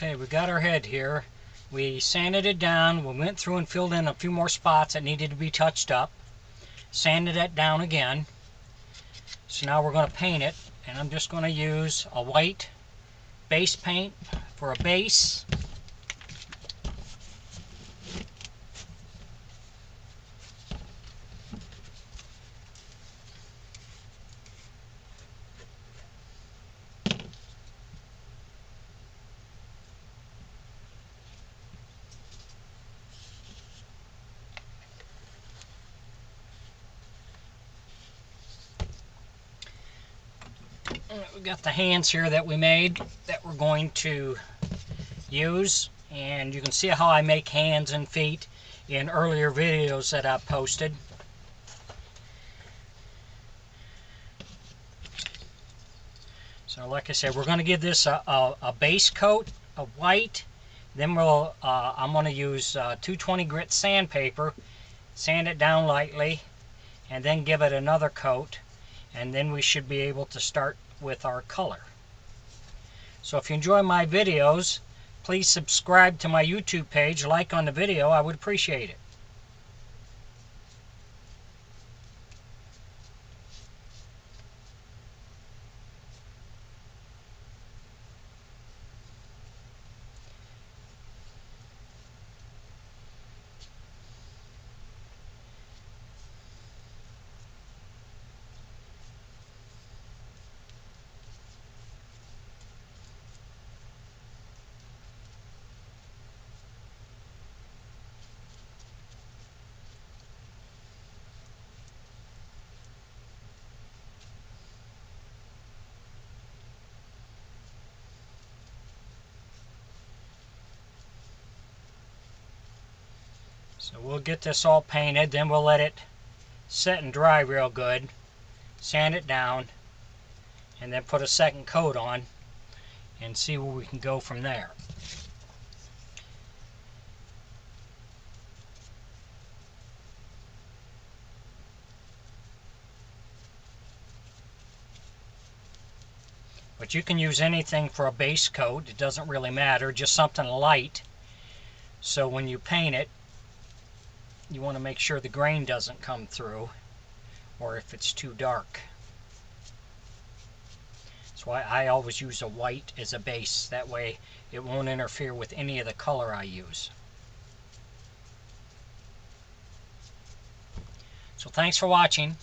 Okay, we got our head here. We sanded it down. We went through and filled in a few more spots that needed to be touched up. Sanded it down again. So now we're going to paint it, and I'm just going to use a white base paint for a base. We've got the hands here that we made that we're going to use, and you can see how I make hands and feet in earlier videos that I've posted. So like I said, we're going to give this a base coat of white. Then I'm going to use 220 grit sandpaper, sand it down lightly, and then give it another coat, and then we should be able to start with our color. So if you enjoy my videos, please subscribe to my YouTube page, like on the video, I would appreciate it. So we'll get this all painted, then we'll let it set and dry real good, sand it down, and then put a second coat on and see where we can go from there. But you can use anything for a base coat, it doesn't really matter, just something light. So when you paint it, you want to make sure the grain doesn't come through, or if it's too dark. That's why I always use a white as a base. That way it won't interfere with any of the color I use. So thanks for watching.